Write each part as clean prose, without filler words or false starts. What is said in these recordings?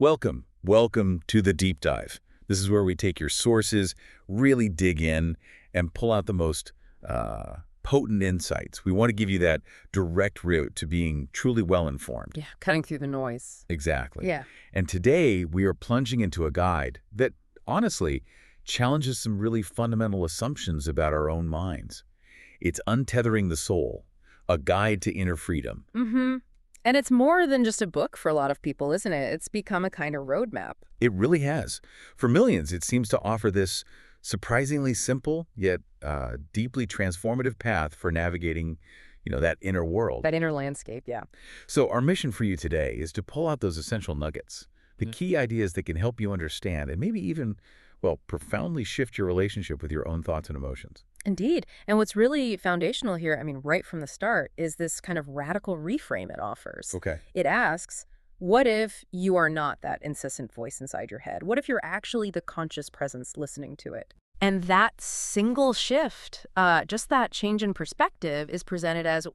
Welcome to the deep dive. This is where we take your sources, really dig in, and pull out the most potent insights. We want to give you that direct route to being truly well-informed. Yeah, cutting through the noise. Exactly. Yeah. And today, we are plunging into a guide that, honestly, challenges some really fundamental assumptions about our own minds. It's Untethering the Soul, a guide to inner freedom. Mm-hmm. And it's more than just a book for a lot of people, isn't it? It's become a kind of roadmap. It really has. For millions, it seems to offer this surprisingly simple yet deeply transformative path for navigating, that inner world. That inner landscape, yeah. So our mission for you today is to pull out those essential nuggets, the key ideas that can help you understand and maybe even, profoundly shift your relationship with your own thoughts and emotions. Indeed. And what's really foundational here, right from the start, is this kind of radical reframe it offers. Okay. It asks, what if you are not that incessant voice inside your head? What if you're actually the conscious presence listening to it? And that single shift, just that change in perspective, is presented as,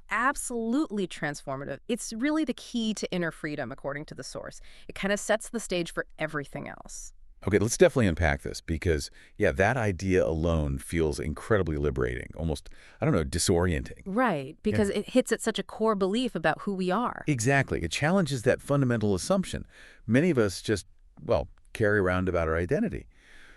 absolutely transformative. It's really the key to inner freedom, according to the source. It kind of sets the stage for everything else. Okay, let's definitely unpack this because, that idea alone feels incredibly liberating, almost, disorienting. Right, because it hits at such a core belief about who we are. Exactly. It challenges that fundamental assumption. Many of us just, carry around about our identity.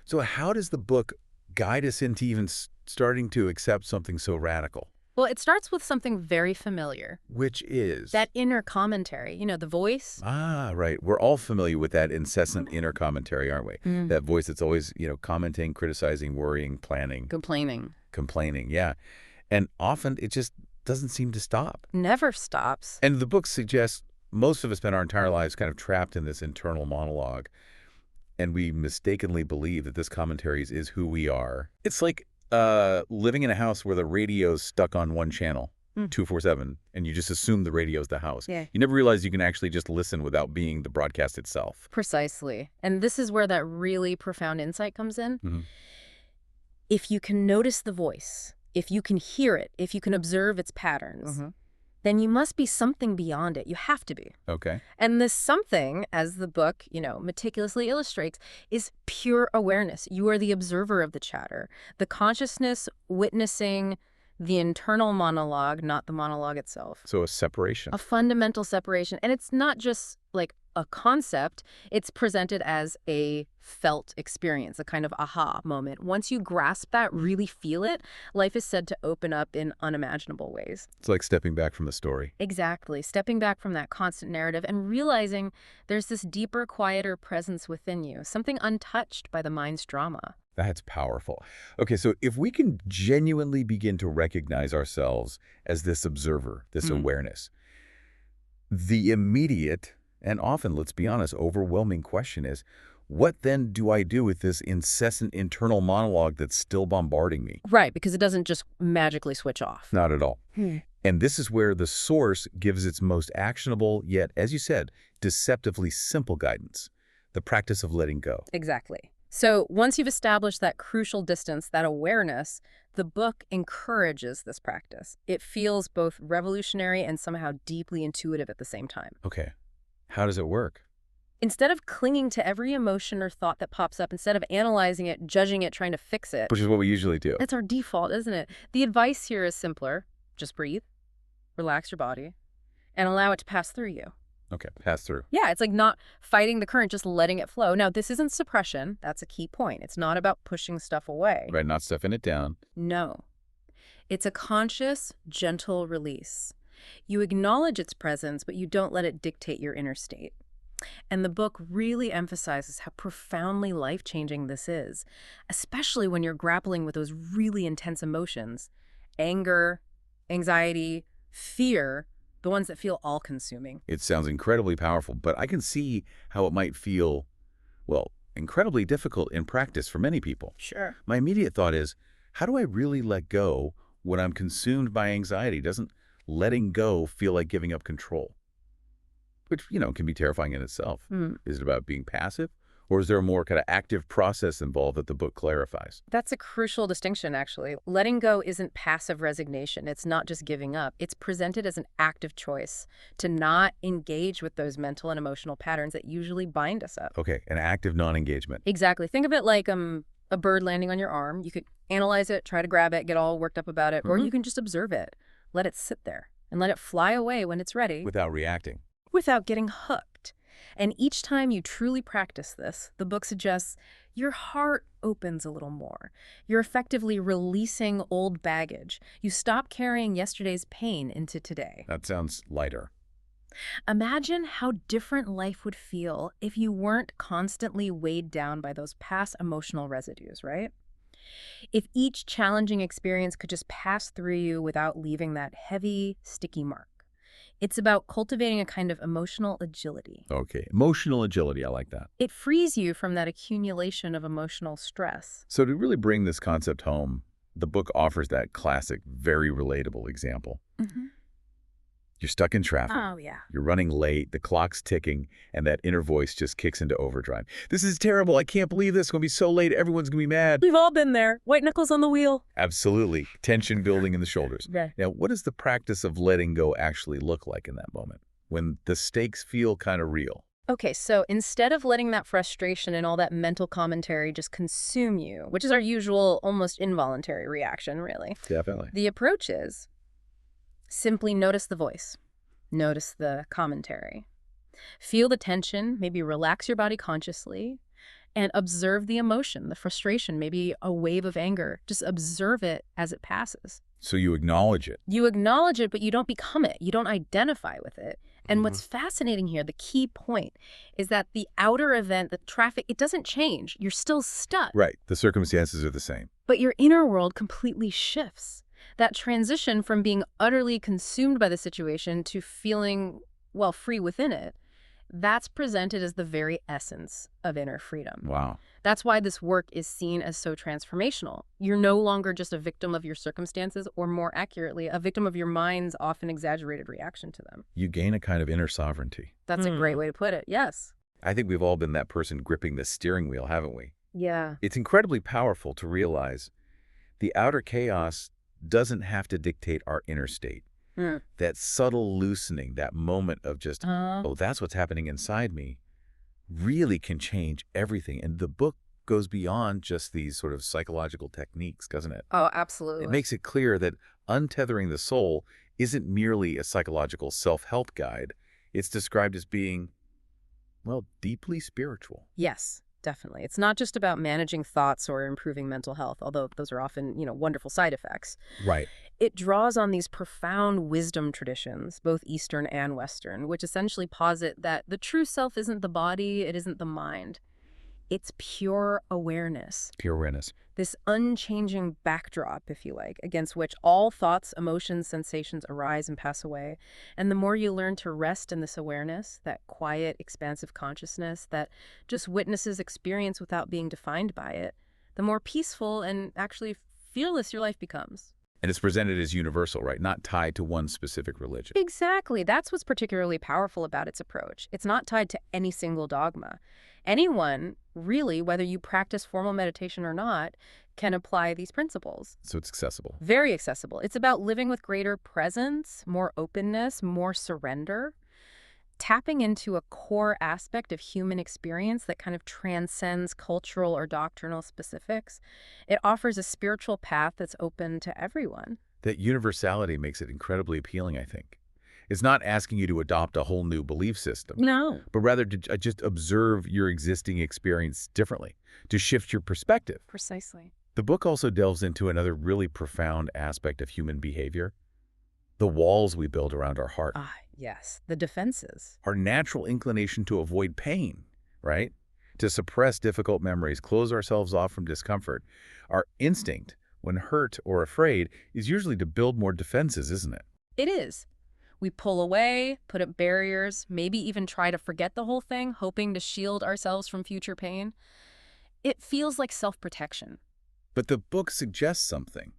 So how does the book guide us into even starting to accept something so radical? Well, it starts with something very familiar. Which is? That inner commentary, the voice. Ah, right. We're all familiar with that incessant inner commentary, aren't we? That voice that's always, commenting, criticizing, worrying, planning. Complaining, yeah. And often it just doesn't seem to stop. Never stops. And the book suggests most of us spend our entire lives kind of trapped in this internal monologue. And we mistakenly believe that this commentary is who we are. It's like living in a house where the radio's stuck on one channel, 247, and you just assume the radio's the house. Yeah. You never realize you can actually just listen without being the broadcast itself. Precisely. And this is where that really profound insight comes in. Mm-hmm. If you can notice the voice, if you can hear it, if you can observe its patterns, then you must be something beyond it. You have to be. Okay. And this something, as the book, meticulously illustrates, is pure awareness. You are the observer of the chatter, the consciousness witnessing the internal monologue, not the monologue itself. So a separation. A fundamental separation. And it's not just like a concept. It's presented as a felt experience, a kind of aha moment. Once you grasp that, really feel it, life is said to open up in unimaginable ways. It's like stepping back from the story. Exactly. Stepping back from that constant narrative and realizing there's this deeper, quieter presence within you, something untouched by the mind's drama. That's powerful. Okay, so if we can genuinely begin to recognize ourselves as this observer, this awareness, the immediate and often, let's be honest, overwhelming question is, what then do I do with this incessant internal monologue that's still bombarding me? Right, because it doesn't just magically switch off. Not at all. And this is where the source gives its most actionable, yet, as you said, deceptively simple guidance, the practice of letting go. Exactly. So once you've established that crucial distance, that awareness, the book encourages this practice. It feels both revolutionary and somehow deeply intuitive at the same time. Okay. How does it work? Instead of clinging to every emotion or thought that pops up, instead of analyzing it, judging it, trying to fix it. Which is what we usually do. That's our default, isn't it? The advice here is simpler. Just breathe, relax your body, and allow it to pass through you. Okay, pass through. Yeah, it's like not fighting the current, just letting it flow. Now, this isn't suppression. That's a key point. It's not about pushing stuff away. Right, not stuffing it down. No. It's a conscious, gentle release. You acknowledge its presence, but you don't let it dictate your inner state. And the book really emphasizes how profoundly life-changing this is, especially when you're grappling with those really intense emotions. Anger, anxiety, fear, the ones that feel all-consuming. It sounds incredibly powerful, but I can see how it might feel, incredibly difficult in practice for many people. Sure. My immediate thought is, how do I really let go when I'm consumed by anxiety? Doesn't letting go feel like giving up control? Which, can be terrifying in itself. Is it about being passive Or is there a more kind of active process involved that the book clarifies? That's a crucial distinction, actually. Letting go isn't passive resignation. It's not just giving up. It's presented as an active choice to not engage with those mental and emotional patterns that usually bind us up. Okay, an active non-engagement. Exactly. Think of it like a bird landing on your arm. You could analyze it, try to grab it, get all worked up about it, or you can just observe it. Let it sit there and let it fly away when it's ready Without reacting. without getting hooked. And each time you truly practice this, the book suggests your heart opens a little more. You're effectively releasing old baggage. You stop carrying yesterday's pain into today. That sounds lighter. Imagine how different life would feel if you weren't constantly weighed down by those past emotional residues, right? If each challenging experience could just pass through you without leaving that heavy, sticky mark. It's about cultivating a kind of emotional agility. Okay, emotional agility, I like that. It frees you from that accumulation of emotional stress. So to really bring this concept home, the book offers that classic, very relatable example. You're stuck in traffic. Oh, yeah. You're running late, the clock's ticking, and that inner voice just kicks into overdrive. This is terrible. I can't believe this. It's going to be so late. Everyone's going to be mad. We've all been there. White knuckles on the wheel. Absolutely. Tension building in the shoulders. Yeah. Now, what does the practice of letting go actually look like in that moment, when the stakes feel kind of real? Okay, so instead of letting that frustration and all that mental commentary just consume you, which is our usual, almost involuntary reaction, really, Definitely. the approach is simply notice the voice, notice the commentary, feel the tension, maybe relax your body consciously, and observe the emotion, the frustration, maybe a wave of anger. Just observe it as it passes. So you acknowledge it. You acknowledge it, but you don't become it. You don't identify with it. And what's fascinating here, the key point, is that the outer event, the traffic, it doesn't change. You're still stuck. Right. The circumstances are the same. But your inner world completely shifts. That transition from being utterly consumed by the situation to feeling, well, free within it, that's presented as the very essence of inner freedom. Wow. That's why this work is seen as so transformational. You're no longer just a victim of your circumstances, or more accurately, a victim of your mind's often exaggerated reaction to them. You gain a kind of inner sovereignty. That's a great way to put it, yes. I think we've all been that person gripping the steering wheel, haven't we? Yeah. It's incredibly powerful to realize the outer chaos doesn't have to dictate our inner state. That subtle loosening, that moment of just, oh, that's what's happening inside me, really can change everything. And the book goes beyond just these sort of psychological techniques, doesn't it? Oh, absolutely. It makes it clear that Untethering the Soul isn't merely a psychological self-help guide. It's described as being, well, deeply spiritual. Yes, definitely. It's not just about managing thoughts or improving mental health, although those are often, wonderful side effects. Right. It draws on these profound wisdom traditions, both Eastern and Western, which essentially posit that the true self isn't the body, it isn't the mind. It's pure awareness. Pure awareness. This unchanging backdrop, if you like, against which all thoughts, emotions, sensations arise and pass away. And the more you learn to rest in this awareness, that quiet, expansive consciousness that just witnesses experience without being defined by it, the more peaceful and actually fearless your life becomes. And it's presented as universal, right? Not tied to one specific religion. Exactly. That's what's particularly powerful about its approach. It's not tied to any single dogma. Anyone, really, whether you practice formal meditation or not, can apply these principles. So it's accessible. Very accessible. It's about living with greater presence, more openness, more surrender, tapping into a core aspect of human experience that kind of transcends cultural or doctrinal specifics. It offers a spiritual path that's open to everyone. That universality makes it incredibly appealing, I think. It's not asking you to adopt a whole new belief system. No. But rather to just observe your existing experience differently, to shift your perspective. Precisely. The book also delves into another really profound aspect of human behavior, the walls we build around our heart. Ah, yes. The defenses. Our natural inclination to avoid pain, right? To suppress difficult memories, close ourselves off from discomfort. Our instinct, when hurt or afraid, is usually to build more defenses, isn't it? It is. We pull away, put up barriers, maybe even try to forget the whole thing, hoping to shield ourselves from future pain. It feels like self-protection. But the book suggests something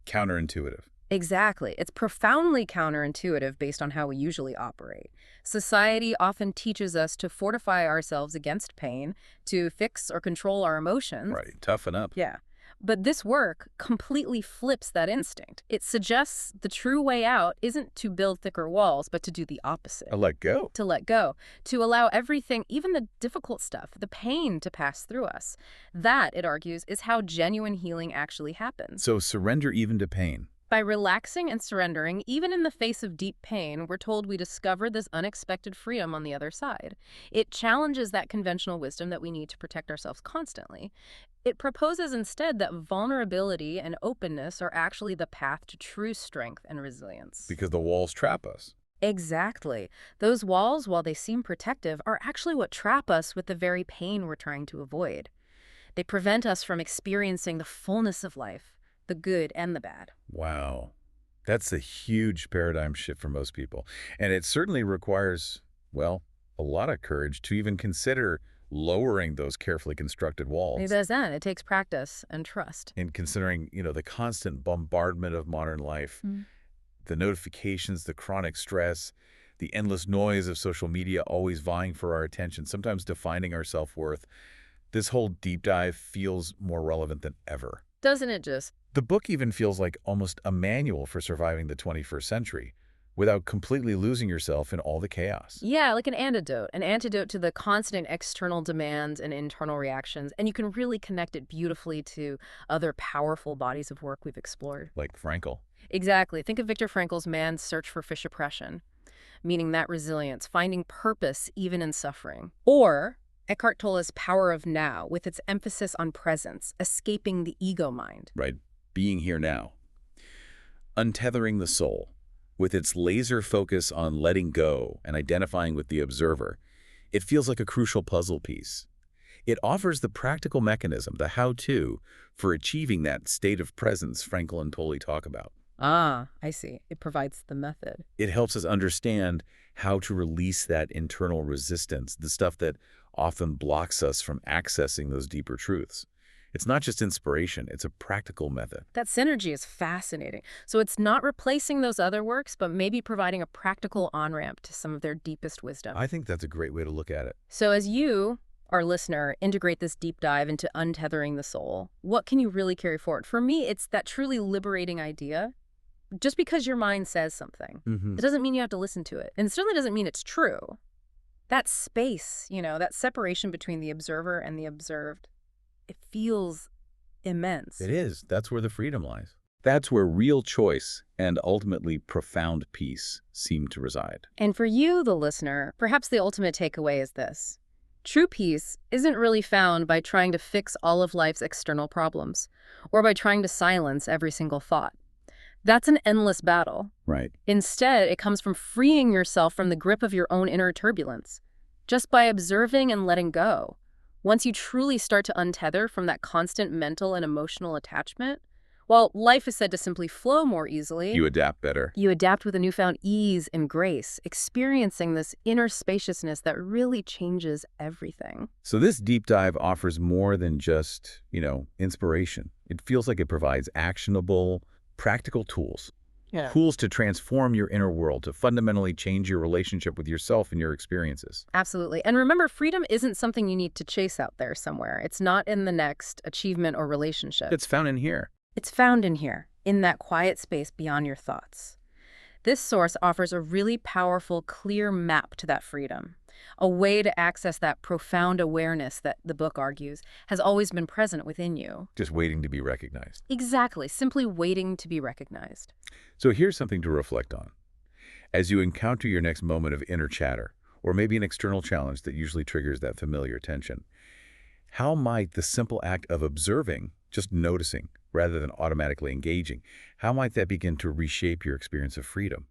counterintuitive. Exactly. It's profoundly counterintuitive based on how we usually operate. Society often teaches us to fortify ourselves against pain, to fix or control our emotions. Right. Toughen up. Yeah. But this work completely flips that instinct. It suggests the true way out isn't to build thicker walls, but to do the opposite. I let go. To let go, to allow everything, even the difficult stuff, the pain, to pass through us. That, it argues, is how genuine healing actually happens. So surrender even to pain. By relaxing and surrendering, even in the face of deep pain, we're told we discover this unexpected freedom on the other side. It challenges that conventional wisdom that we need to protect ourselves constantly. It proposes instead that vulnerability and openness are actually the path to true strength and resilience. Because the walls trap us. Exactly. Those walls, while they seem protective, are actually what trap us with the very pain we're trying to avoid. They prevent us from experiencing the fullness of life, the good and the bad. Wow. That's a huge paradigm shift for most people. And it certainly requires, well, a lot of courage to even consider lowering those carefully constructed walls. It doesn't. It takes practice and trust. And considering, the constant bombardment of modern life, the notifications, the chronic stress, the endless noise of social media always vying for our attention, sometimes defining our self-worth, this whole deep dive feels more relevant than ever. Doesn't it just? The book even feels like almost a manual for surviving the 21st century without completely losing yourself in all the chaos. Yeah, like an antidote to the constant external demands and internal reactions. And you can really connect it beautifully to other powerful bodies of work we've explored. Like Frankl. Exactly. Think of Viktor Frankl's Man's Search for Fish Oppression, meaning that resilience, finding purpose even in suffering. Or Eckhart Tolle's Power of Now, with its emphasis on presence, escaping the ego mind. Right. Being here now. Untethering the Soul, with its laser focus on letting go and identifying with the observer, it feels like a crucial puzzle piece. It offers the practical mechanism, the how-to, for achieving that state of presence Frankl and Tolle talk about. Ah, I see. It provides the method. It helps us understand how to release that internal resistance, the stuff that often blocks us from accessing those deeper truths. It's not just inspiration, it's a practical method. That synergy is fascinating. So it's not replacing those other works, but maybe providing a practical on-ramp to some of their deepest wisdom. I think that's a great way to look at it. So as you, our listener, integrate this deep dive into untethering the soul, what can you really carry forward? For me, it's that truly liberating idea. Just because your mind says something, it doesn't mean you have to listen to it. And it certainly doesn't mean it's true. That space, that separation between the observer and the observed, it feels immense. It is. That's where the freedom lies. That's where real choice and ultimately profound peace seem to reside. And for you, the listener, perhaps the ultimate takeaway is this. True peace isn't really found by trying to fix all of life's external problems or by trying to silence every single thought. That's an endless battle. Right. Instead, it comes from freeing yourself from the grip of your own inner turbulence, just by observing and letting go. Once you truly start to untether from that constant mental and emotional attachment, while life is said to simply flow more easily, You adapt better. you adapt with a newfound ease and grace, experiencing this inner spaciousness that really changes everything. So this deep dive offers more than just, inspiration. It feels like it provides actionable, practical tools. Yeah. Tools to transform your inner world, to fundamentally change your relationship with yourself and your experiences. Absolutely. And remember, freedom isn't something you need to chase out there somewhere. It's not in the next achievement or relationship. It's found in here. It's found in here, in that quiet space beyond your thoughts. This source offers a really powerful, clear map to that freedom, a way to access that profound awareness that the book argues has always been present within you. Just waiting to be recognized. Exactly, simply waiting to be recognized. So here's something to reflect on. As you encounter your next moment of inner chatter, or maybe an external challenge that usually triggers that familiar tension, how might the simple act of observing, just noticing, rather than automatically engaging, how might that begin to reshape your experience of freedom?